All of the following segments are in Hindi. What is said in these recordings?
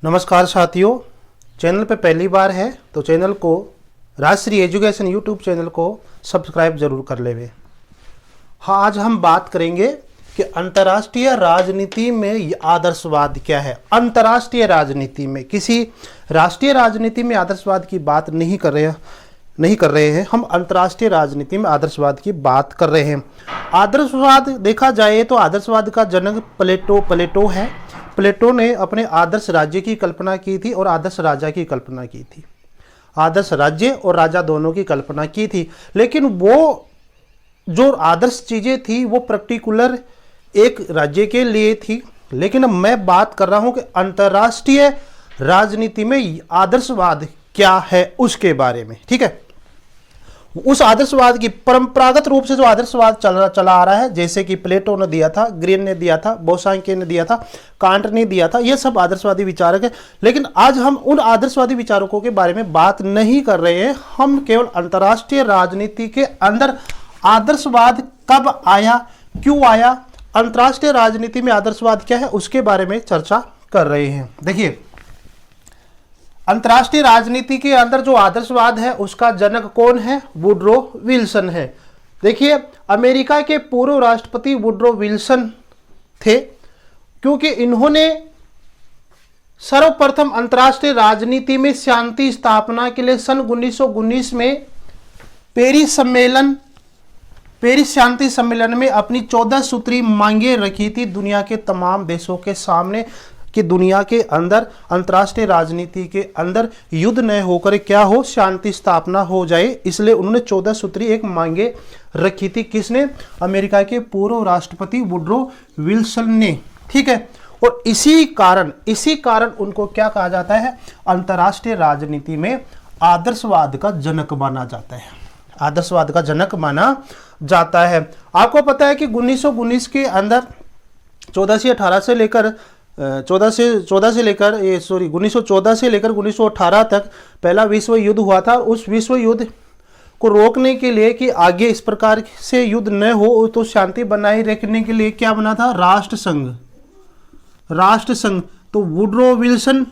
नमस्कार साथियों, चैनल पे पहली बार है तो चैनल को राजश्री एजुकेशन यूट्यूब चैनल को सब्सक्राइब जरूर कर लेवे। हाँ, आज हम बात करेंगे कि अंतर्राष्ट्रीय राजनीति में आदर्शवाद क्या है। अंतर्राष्ट्रीय राजनीति में, किसी राष्ट्रीय राजनीति में आदर्शवाद की बात नहीं कर रहे हैं। हम अंतर्राष्ट्रीय राजनीति में आदर्शवाद की बात कर रहे हैं। आदर्शवाद देखा जाए तो आदर्शवाद का जनक प्लेटो है। प्लेटो ने अपने आदर्श राज्य की कल्पना की थी और आदर्श राजा की कल्पना की थी। आदर्श राज्य और राजा दोनों की कल्पना की थी, लेकिन वो जो आदर्श चीजें थी वो पर्टिकुलर एक राज्य के लिए थी। लेकिन मैं बात कर रहा हूं कि अंतर्राष्ट्रीय राजनीति में आदर्शवाद क्या है उसके बारे में। ठीक है, उस आदर्शवाद की परंपरागत रूप से जो आदर्शवाद चला आ रहा है, जैसे कि प्लेटो ने दिया था, ग्रीन ने दिया था, बोसांके ने दिया था, कांट ने दिया था, ये सब आदर्शवादी विचारक है। लेकिन आज हम उन आदर्शवादी विचारकों के बारे में बात नहीं कर रहे हैं। हम केवल अंतर्राष्ट्रीय राजनीति के अंदर आदर्शवाद कब आया, क्यों आया, अंतर्राष्ट्रीय राजनीति में आदर्शवाद क्या है, उसके बारे में चर्चा कर रहे हैं। देखिए, अंतर्राष्ट्रीय राजनीति के अंदर जो आदर्शवाद है उसका जनक कौन है? वुडरो विल्सन है। देखिए, अमेरिका के पूर्व राष्ट्रपति वुडरो विल्सन थे, क्योंकि इन्होंने सर्वप्रथम अंतर्राष्ट्रीय राजनीति में शांति स्थापना के लिए सन 1919 में पेरिस शांति सम्मेलन में अपनी 14 सूत्री मांगे रखी थी दुनिया के तमाम देशों के सामने कि दुनिया के अंदर अंतर्राष्ट्रीय राजनीति के अंदर युद्ध न होकर क्या हो, शांति स्थापना हो जाए। इसलिए उन्होंने 14 सूत्री एक मांगे रखी थी। किसने? अमेरिका के पूर्व राष्ट्रपति वुडरो विल्सन ने। ठीक है, और इसी कारण उनको क्या कहा जाता है? अंतर्राष्ट्रीय राजनीति में आदर्शवाद का जनक माना जाता है। आदर्शवाद का जनक माना जाता है। आपको पता है कि 1919 के अंदर 1914 से लेकर 1914 से लेकर 1918 तक पहला विश्व युद्ध हुआ था। उस विश्व युद्ध को रोकने के लिए कि आगे इस प्रकार से युद्ध न हो तो शांति बनाए रखने के लिए क्या बना था? राष्ट्रसंघ। तो वुडरो विल्सन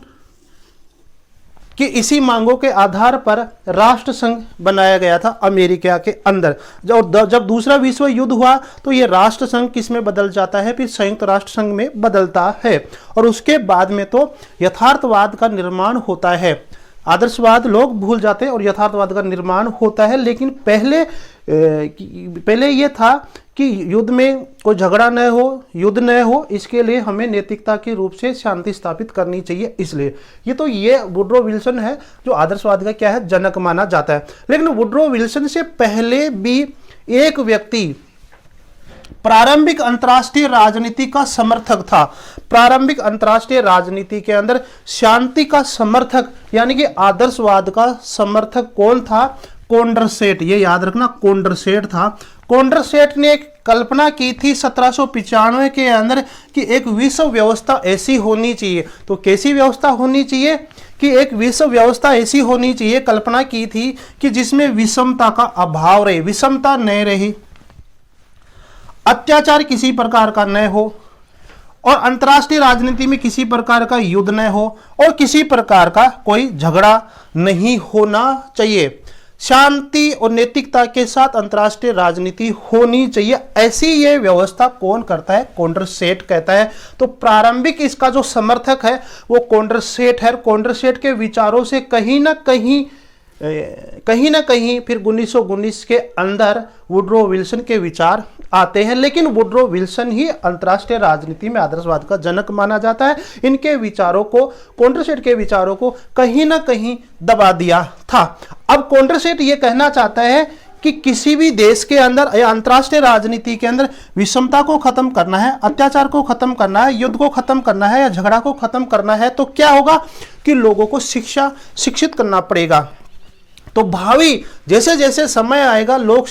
कि इसी मांगों के आधार पर राष्ट्रसंघ बनाया गया था अमेरिका के अंदर। जब दूसरा विश्व युद्ध हुआ तो ये राष्ट्रसंघ किस में बदल जाता है? फिर संयुक्त राष्ट्र संघ में बदलता है। और उसके बाद में तो यथार्थवाद का निर्माण होता है। आदर्शवाद लोग भूल जाते हैं और यथार्थवाद का निर्माण होता है। लेकिन पहले ये था कि युद्ध में कोई झगड़ा न हो, युद्ध न हो, इसके लिए हमें नैतिकता के रूप से शांति स्थापित करनी चाहिए। इसलिए ये वुडरो विल्सन है जो आदर्शवाद का क्या है? जनक माना जाता है। लेकिन वुडरो विल्सन से पहले भी एक व्यक्ति प्रारंभिक अंतर्राष्ट्रीय राजनीति का समर्थक था। प्रारंभिक अंतर्राष्ट्रीय राजनीति के अंदर शांति का समर्थक यानी कि आदर्शवाद का समर्थक कौन था? कोंडरसेट। ये याद रखना, कोंडरसेट था। कोंडरसेट ने एक कल्पना की थी 1795 के अंदर कि एक विश्व व्यवस्था ऐसी होनी चाहिए। तो कैसी व्यवस्था होनी चाहिए? कि एक विश्व व्यवस्था ऐसी होनी चाहिए, कल्पना की थी कि जिसमें विषमता का अभाव रहे, विषमता न रही, अत्याचार किसी प्रकार का न हो, और अंतर्राष्ट्रीय राजनीति में किसी प्रकार का युद्ध न हो, और किसी प्रकार का कोई झगड़ा नहीं होना चाहिए। शांति और नैतिकता के साथ अंतर्राष्ट्रीय राजनीति होनी चाहिए। ऐसी ये व्यवस्था कौन करता है? कोंडरसेट कहता है। तो प्रारंभिक इसका जो समर्थक है वो कोंडरसेट है। कोंडरसेट के विचारों से कहीं ना कहीं फिर 1919 के अंदर वुडरो विल्सन के विचार आते हैं। लेकिन वुडरो विल्सन ही अंतर्राष्ट्रीय राजनीति में आदर्शवाद का जनक माना जाता है। इनके विचारों को, कोंडरसेट के विचारों को कहीं ना कहीं दबा दिया था। अब कोंडरसेट ये कहना चाहता है कि किसी भी देश के अंदर या अंतर्राष्ट्रीय राजनीति के अंदर विषमता को खत्म करना है, अत्याचार को खत्म करना है, युद्ध को खत्म करना है या झगड़ा को खत्म करना है, तो क्या होगा कि लोगों को शिक्षित करना पड़ेगा। तो भावी जैसे जैसे समय आएगा, लोग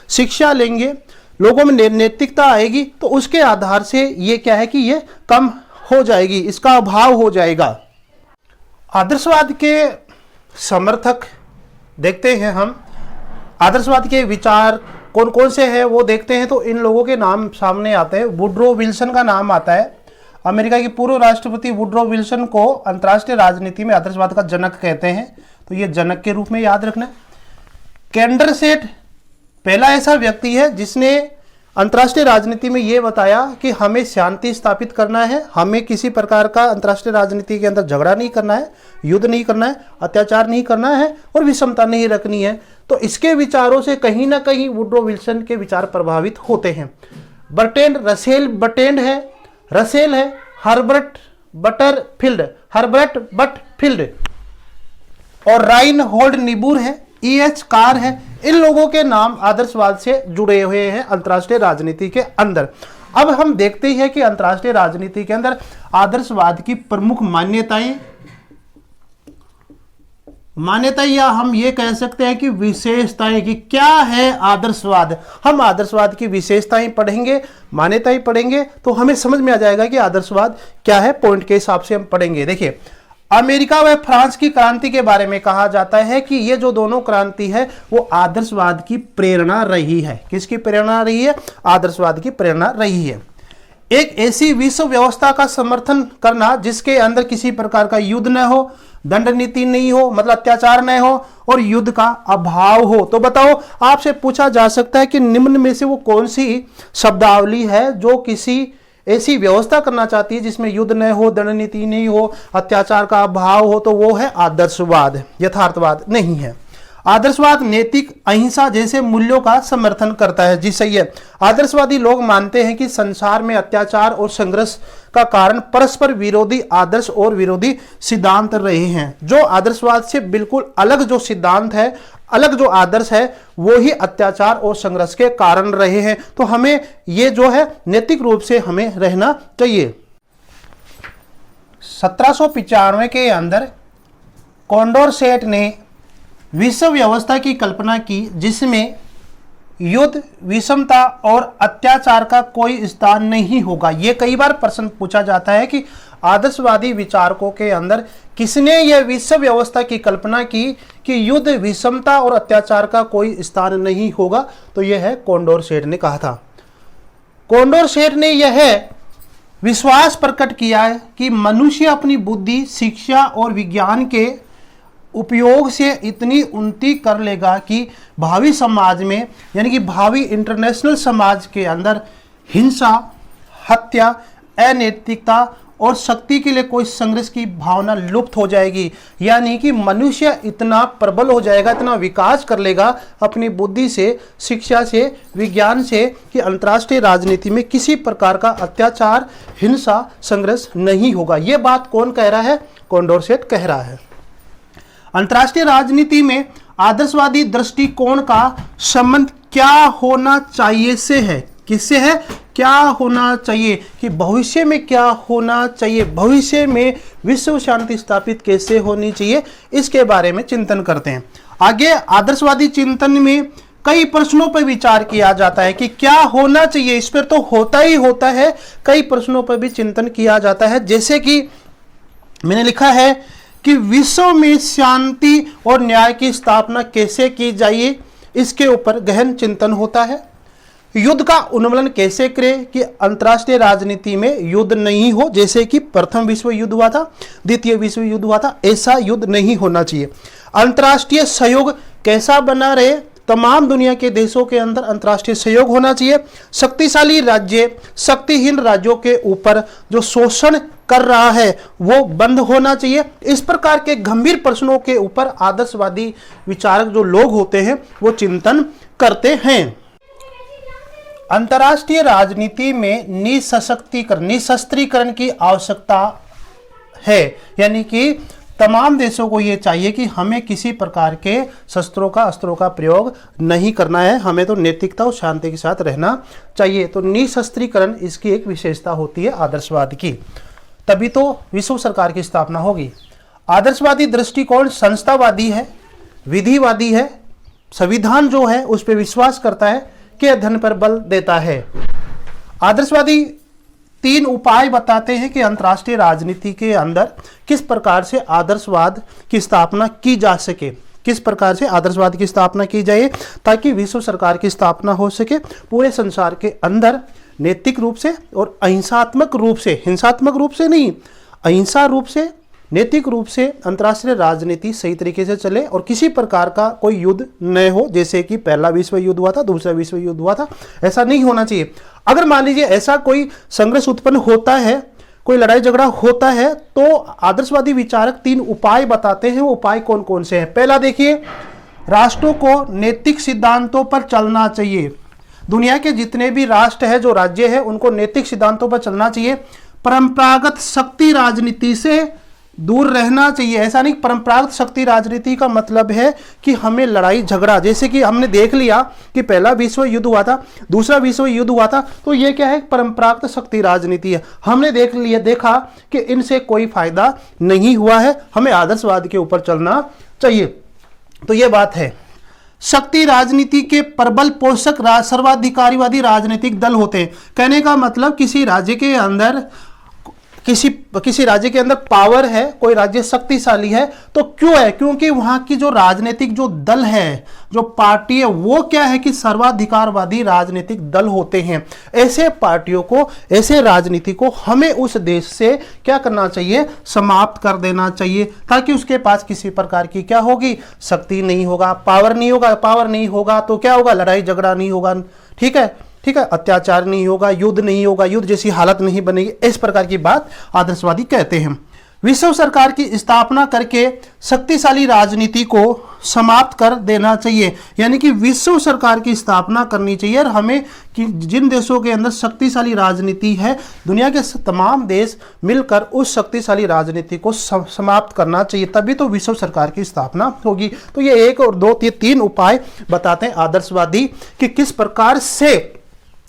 शिक्षा लेंगे, लोगों में नैतिकता आएगी, तो उसके आधार से ये क्या है कि ये कम हो जाएगी, इसका अभाव हो जाएगा। आदर्शवाद के समर्थक देखते हैं हम, आदर्शवाद के विचार कौन कौन से हैं वो देखते हैं। तो इन लोगों के नाम सामने आते हैं। वुडरो विल्सन का नाम आता है, अमेरिका के पूर्व राष्ट्रपति वुड्रो विल्सन को अंतर्राष्ट्रीय राजनीति में आदर्शवाद का जनक कहते हैं, तो ये जनक के रूप में याद रखना है। कैंडरसेट पहला ऐसा व्यक्ति है जिसने अंतर्राष्ट्रीय राजनीति में यह बताया कि हमें शांति स्थापित करना है, हमें किसी प्रकार का अंतर्राष्ट्रीय राजनीति के अंदर झगड़ा नहीं करना है, युद्ध नहीं करना है, अत्याचार नहीं करना है और विषमता नहीं रखनी है। तो इसके विचारों से कहीं ना कहीं वुड्रो विल्सन के विचार प्रभावित होते हैं। बर्ट्रैंड रसेल बर्ट्रैंड है, रसेल है, हर्बर्ट बटफील्ड और राइन होल्ड निबूर है, E.H. कार है। इन लोगों के नाम आदर्शवाद से जुड़े हुए हैं अंतर्राष्ट्रीय राजनीति के अंदर। अब हम देखते हैं कि अंतर्राष्ट्रीय राजनीति के अंदर आदर्शवाद की प्रमुख मान्यताएं या हम ये कह सकते हैं कि विशेषताएं, कि क्या है आदर्शवाद। हम आदर्शवाद की विशेषताएं पढ़ेंगे, मान्यताएं पढ़ेंगे तो हमें समझ में आ जाएगा कि आदर्शवाद क्या है। पॉइंट के हिसाब से हम पढ़ेंगे। देखिए, अमेरिका व फ्रांस की क्रांति के बारे में कहा जाता है कि ये जो दोनों क्रांति है वो आदर्शवाद की प्रेरणा रही है। किसकी प्रेरणा रही है? आदर्शवाद की प्रेरणा रही है। एक ऐसी विश्व व्यवस्था का समर्थन करना जिसके अंदर किसी प्रकार का युद्ध न हो, दंड नीति नहीं हो, मतलब अत्याचार न हो और युद्ध का अभाव हो। तो बताओ, आपसे पूछा जा सकता है कि निम्न में से वो कौन सी शब्दावली है जो किसी ऐसी व्यवस्था करना चाहती है जिसमें युद्ध न हो, दंड नीति नहीं हो, अत्याचार का अभाव हो? तो वो है आदर्शवाद, यथार्थवाद नहीं है। आदर्शवाद नैतिक अहिंसा जैसे मूल्यों का समर्थन करता है। जी सही है। आदर्शवादी लोग मानते हैं कि संसार में अत्याचार और संघर्ष का कारण परस्पर विरोधी आदर्श और विरोधी सिद्धांत रहे हैं। जो आदर्शवाद से बिल्कुल अलग जो सिद्धांत है, अलग जो आदर्श है, वो ही अत्याचार और संघर्ष के कारण रहे हैं। तो हमें ये जो है नैतिक रूप से हमें रहना चाहिए। 1795 के अंदर कॉन्डोरसेट ने विश्व व्यवस्था की कल्पना की जिसमें युद्ध, विषमता और अत्याचार का कोई स्थान नहीं होगा। ये कई बार प्रश्न पूछा जाता है कि आदर्शवादी विचारकों के अंदर किसने यह विश्व व्यवस्था की कल्पना की कि युद्ध, विषमता और अत्याचार का कोई स्थान नहीं होगा? तो यह है कॉन्डोरसेट ने कहा था। कॉन्डोरसेट ने यह विश्वास प्रकट किया है कि मनुष्य अपनी बुद्धि, शिक्षा और विज्ञान के उपयोग से इतनी उन्नति कर लेगा कि भावी समाज में, यानी कि भावी इंटरनेशनल समाज के अंदर हिंसा, हत्या, अनैतिकता और शक्ति के लिए कोई संघर्ष की भावना लुप्त हो जाएगी। यानी कि मनुष्य इतना प्रबल हो जाएगा, इतना विकास कर लेगा अपनी बुद्धि से, शिक्षा से, विज्ञान से कि अंतर्राष्ट्रीय राजनीति में किसी प्रकार का अत्याचार, हिंसा, संघर्ष नहीं होगा। यह बात कौन कह रहा है? कॉन्डोरसेट कह रहा है। अंतर्राष्ट्रीय राजनीति में आदर्शवादी दृष्टिकोण का संबंध क्या होना चाहिए से है। किससे है? क्या होना चाहिए, कि भविष्य में क्या होना चाहिए, भविष्य में विश्व शांति स्थापित कैसे होनी चाहिए, इसके बारे में चिंतन करते हैं। आगे आदर्शवादी चिंतन में कई प्रश्नों पर विचार किया जाता है कि क्या होना चाहिए। इस पर तो होता ही होता है, कई प्रश्नों पर भी चिंतन किया जाता है। जैसे कि मैंने लिखा है कि विश्व में शांति और न्याय की स्थापना कैसे की जाए, इसके ऊपर गहन चिंतन होता है। युद्ध का उन्मूलन कैसे करें कि अंतर्राष्ट्रीय राजनीति में युद्ध नहीं हो, जैसे कि प्रथम विश्व युद्ध हुआ था, द्वितीय विश्व युद्ध हुआ था, ऐसा युद्ध नहीं होना चाहिए। अंतर्राष्ट्रीय सहयोग कैसा बना रहे, तमाम दुनिया के देशों के अंदर अंतर्राष्ट्रीय सहयोग होना चाहिए। शक्तिशाली राज्य शक्तिहीन राज्यों के ऊपर जो शोषण कर रहा है वो बंद होना चाहिए। इस प्रकार के गंभीर प्रश्नों के ऊपर आदर्शवादी विचारक जो लोग होते हैं वो चिंतन करते हैं। अंतर्राष्ट्रीय राजनीति में निशस्त्रीकरण की आवश्यकता है, यानी कि तमाम देशों को ये चाहिए कि हमें किसी प्रकार के अस्त्रों का प्रयोग नहीं करना है, हमें तो नैतिकता और शांति के साथ रहना चाहिए। तो निशस्त्रीकरण इसकी एक विशेषता होती है आदर्शवाद की, तभी तो विश्व सरकार की स्थापना होगी। आदर्शवादी दृष्टिकोण संस्थावादी है, विधिवादी है, संविधान जो है उस पर विश्वास करता है, के अध्ययन पर बल देता है। आदर्शवादी 3 उपाय बताते हैं कि अंतर्राष्ट्रीय राजनीति के अंदर किस प्रकार से आदर्शवाद की स्थापना की जा सके, किस प्रकार से आदर्शवाद की स्थापना की जाए ताकि विश्व सरकार की स्थापना हो सके, पूरे संसार के अंदर नैतिक रूप से और अहिंसात्मक रूप से, हिंसात्मक रूप से नहीं, अहिंसा रूप से, नैतिक रूप से अंतर्राष्ट्रीय राजनीति सही तरीके से चले और किसी प्रकार का कोई युद्ध न हो, जैसे कि पहला विश्व युद्ध हुआ था, दूसरा विश्व युद्ध हुआ था, ऐसा नहीं होना चाहिए। अगर मान लीजिए ऐसा कोई संघर्ष उत्पन्न होता है, कोई लड़ाई झगड़ा होता है, तो आदर्शवादी विचारक 3 उपाय बताते हैं। वो उपाय कौन कौन से हैं? पहला देखिए, राष्ट्रों को नैतिक सिद्धांतों पर चलना चाहिए। दुनिया के जितने भी राष्ट्र है, जो राज्य है, उनको नैतिक सिद्धांतों पर चलना चाहिए। परंपरागत शक्ति राजनीति से दूर रहना चाहिए। ऐसा नहीं, परंपरागत शक्ति राजनीति का मतलब है कि हमें लड़ाई झगड़ा, जैसे कि हमने देख लिया कि पहला विश्व युद्ध हुआ था, दूसरा विश्व युद्ध हुआ था, तो ये क्या है? परंपरागत शक्ति राजनीति है। हमने देखा कि इनसे कोई फायदा नहीं हुआ है, हमें आदर्शवाद के ऊपर चलना चाहिए। तो ये बात है। शक्ति राजनीति के प्रबल पोषक सर्वाधिकारीवादी राजनीतिक दल होते हैं। कहने का मतलब किसी राज्य के अंदर किसी राज्य के अंदर पावर है, कोई राज्य शक्तिशाली है, तो क्यों है? क्योंकि वहां की जो राजनीतिक जो दल है, जो पार्टी है, वो क्या है कि सर्वाधिकारवादी राजनीतिक दल होते हैं। ऐसे पार्टियों को, ऐसे राजनीति को हमें उस देश से क्या करना चाहिए? समाप्त कर देना चाहिए, ताकि उसके पास किसी प्रकार की क्या होगी? शक्ति नहीं होगा, पावर नहीं होगा। पावर नहीं होगा तो क्या होगा? लड़ाई झगड़ा नहीं होगा, ठीक है, अत्याचार नहीं होगा, युद्ध नहीं होगा, युद्ध जैसी हालत नहीं बनेगी। इस प्रकार की बात आदर्शवादी कहते हैं। विश्व सरकार की स्थापना करके शक्तिशाली राजनीति को समाप्त कर देना चाहिए, यानी कि विश्व सरकार की स्थापना करनी चाहिए। और हमें कि जिन देशों के अंदर शक्तिशाली राजनीति है, दुनिया के तमाम देश मिलकर उस शक्तिशाली राजनीति को समाप्त करना चाहिए, तभी तो विश्व सरकार की स्थापना होगी। तो ये 1 और 2 3 उपाय बताते हैं आदर्शवादी कि किस प्रकार से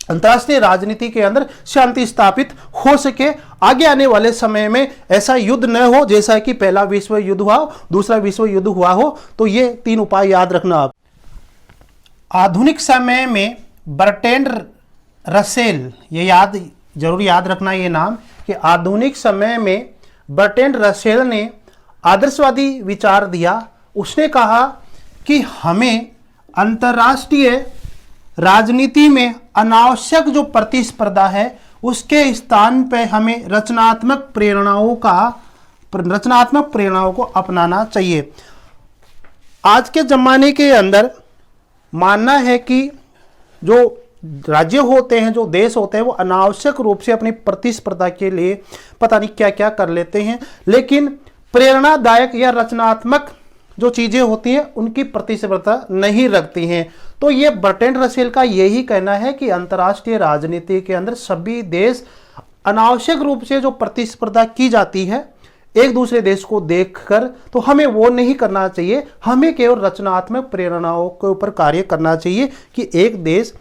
अंतर्राष्ट्रीय राजनीति के अंदर शांति स्थापित हो सके, आगे आने वाले समय में ऐसा युद्ध न हो जैसा कि पहला विश्व युद्ध हुआ, दूसरा विश्व युद्ध हुआ हो। तो ये 3 उपाय याद रखना आप। आधुनिक समय में बर्ट्रैंड रसेल, ये जरूर याद रखना ये नाम, कि आधुनिक समय में बर्ट्रैंड रसेल ने आदर्शवादी विचार दिया। उसने कहा कि हमें अंतर्राष्ट्रीय राजनीति में अनावश्यक जो प्रतिस्पर्धा है, उसके स्थान पर हमें रचनात्मक प्रेरणाओं को अपनाना चाहिए। आज के जमाने के अंदर मानना है कि जो राज्य होते हैं, जो देश होते हैं, वो अनावश्यक रूप से अपनी प्रतिस्पर्धा के लिए पता नहीं क्या क्या कर लेते हैं, लेकिन प्रेरणादायक या रचनात्मक जो चीजें होती हैं उनकी प्रतिस्पर्धा नहीं रखती हैं। तो ये बर्ट्रैंड रसेल का यही कहना है कि अंतर्राष्ट्रीय राजनीति के अंदर सभी देश अनावश्यक रूप से जो प्रतिस्पर्धा की जाती है एक दूसरे देश को देखकर, तो हमें वो नहीं करना चाहिए। हमें केवल रचनात्मक प्रेरणाओं के ऊपर कार्य करना चाहिए कि एक देश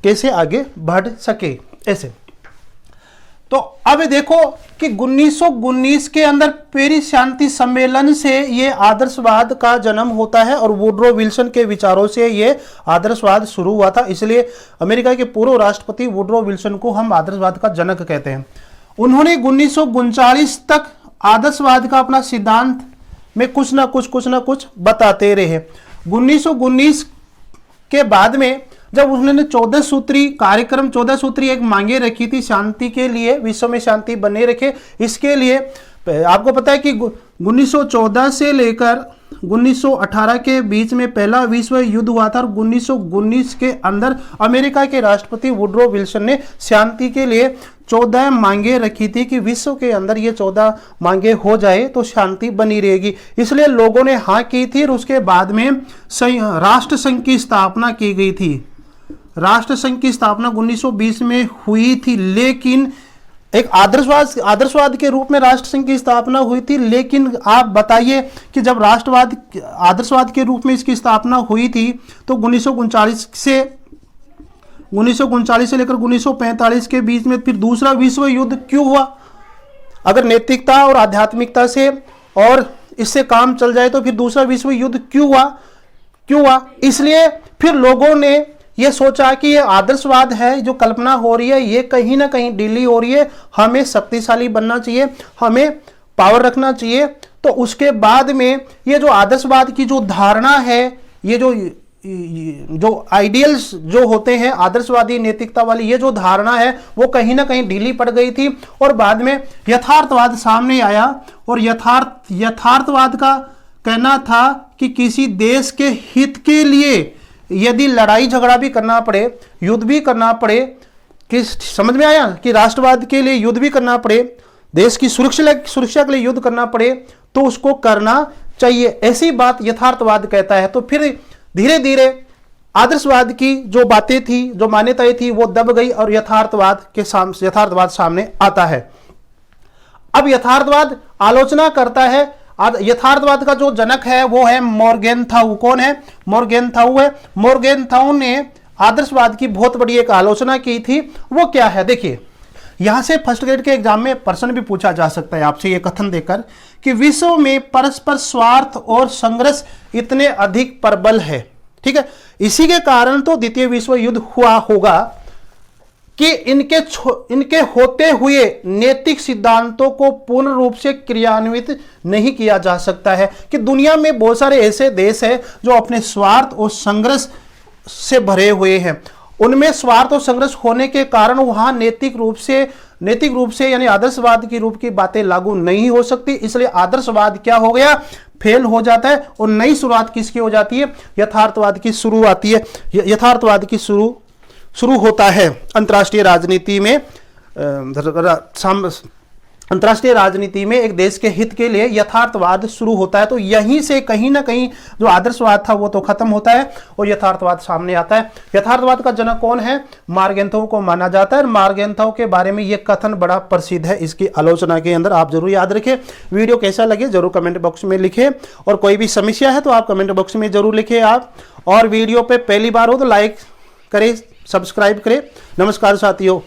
कैसे आगे बढ़ सके। ऐसे तो अब देखो कि 1919 के अंदर पेरिस शांति सम्मेलन से ये आदर्शवाद का जन्म होता है और वुडरो विल्सन के विचारों से ये आदर्शवाद शुरू हुआ था। इसलिए अमेरिका के पूर्व राष्ट्रपति वुडरो विल्सन को हम आदर्शवाद का जनक कहते हैं। उन्होंने 1939 तक आदर्शवाद का अपना सिद्धांत में कुछ ना कुछ बताते रहे। 1919 के बाद में जब उन्होंने 14 सूत्री कार्यक्रम, 14 सूत्री एक मांगे रखी थी शांति के लिए, विश्व में शांति बने रखे, इसके लिए आपको पता है कि 1914 से लेकर 1918 के बीच में पहला विश्व युद्ध हुआ था और 1919 के अंदर अमेरिका के राष्ट्रपति वुडरो विल्सन ने शांति के लिए 14 मांगे रखी थी कि विश्व के अंदर ये 14 मांगे हो जाए तो शांति बनी रहेगी। इसलिए लोगों ने हाँ की थी और उसके बाद में राष्ट्र संघ की स्थापना की गई थी। राष्ट्र संघ की स्थापना 1920 में हुई थी, लेकिन एक आदर्शवाद के रूप में राष्ट्र संघ की स्थापना हुई थी। लेकिन आप बताइए कि जब आदर्शवाद के रूप में इसकी स्थापना हुई थी तो 1939 से लेकर 1945 के बीच में फिर दूसरा विश्व युद्ध क्यों हुआ? अगर नैतिकता और आध्यात्मिकता से और इससे काम चल जाए तो फिर दूसरा विश्व युद्ध क्यों हुआ? इसलिए फिर लोगों ने ये सोचा कि ये आदर्शवाद है, जो कल्पना हो रही है ये कहीं ना कहीं ढीली हो रही है, हमें शक्तिशाली बनना चाहिए, हमें पावर रखना चाहिए। तो उसके बाद में ये जो आदर्शवाद की जो धारणा है, ये जो जो आइडियल्स जो होते हैं, आदर्शवादी नैतिकता वाली ये जो धारणा है वो कहीं ना कहीं ढीली पड़ गई थी और बाद में यथार्थवाद सामने आया। और यथार्थवाद का कहना था कि किसी देश के हित के लिए यदि लड़ाई झगड़ा भी करना पड़े, युद्ध भी करना पड़े, कि समझ में आया कि राष्ट्रवाद के लिए युद्ध भी करना पड़े, देश की सुरक्षा के लिए युद्ध करना पड़े तो उसको करना चाहिए, ऐसी बात यथार्थवाद कहता है। तो फिर धीरे धीरे आदर्शवाद की जो बातें थी, जो मान्यताएं थी वो दब गई और यथार्थवाद सामने आता है। अब यथार्थवाद आलोचना करता है। यथार्थवाद का जो जनक है वो है मोर्गेनथाउ। कौन है? मोर्गेनथाउ है। मोर्गेनथाउ ने आदर्शवाद की बहुत बड़ी एक आलोचना की थी। वो क्या है देखिए, यहां से फर्स्ट ग्रेड के एग्जाम में प्रश्न भी पूछा जा सकता है आपसे ये कथन देकर कि विश्व में परस्पर स्वार्थ और संघर्ष इतने अधिक प्रबल है, ठीक है, इसी के कारण तो द्वितीय विश्व युद्ध हुआ होगा कि इनके होते हुए नैतिक सिद्धांतों को पूर्ण रूप से क्रियान्वित नहीं किया जा सकता है। कि दुनिया में बहुत सारे ऐसे देश हैं जो अपने स्वार्थ और संघर्ष से भरे हुए हैं, उनमें स्वार्थ और संघर्ष होने के कारण वहां नैतिक रूप से यानी आदर्शवाद की रूप की बातें लागू नहीं हो सकती। इसलिए आदर्शवाद क्या हो गया? फेल हो जाता है और नई शुरुआत किसकी हो जाती है? यथार्थवाद की शुरू आती है। यथार्थवाद की शुरू होता है अंतर्राष्ट्रीय राजनीति में। अंतर्राष्ट्रीय राजनीति में एक देश के हित के लिए यथार्थवाद शुरू होता है। तो यहीं से कहीं ना कहीं जो आदर्शवाद था वो तो खत्म होता है और यथार्थवाद सामने आता है। यथार्थवाद का जनक कौन है? मोर्गेनथाउ को माना जाता है। मोर्गेनथाउ के बारे में ये कथन बड़ा प्रसिद्ध है इसकी आलोचना के अंदर, आप जरूर याद रखें। वीडियो कैसा लगे जरूर कमेंट बॉक्स में लिखें और कोई भी समस्या है तो आप कमेंट बॉक्स में जरूर लिखें आप। और वीडियो पे पहली बार हो तो लाइक करें, सब्सक्राइब करें। नमस्कार साथियों।